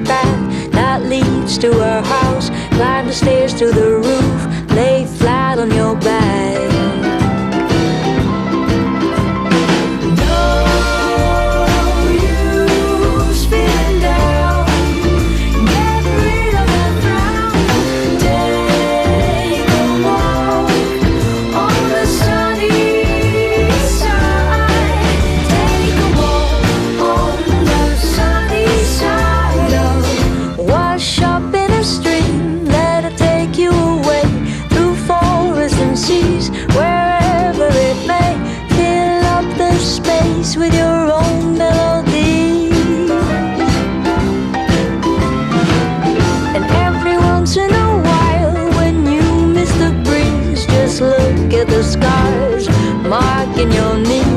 path that leads to our house. Climb the stairs to the roof, lay flat on your back. With your own melody, and every once in a while when you miss the breeze, just look at the scars marking your knees.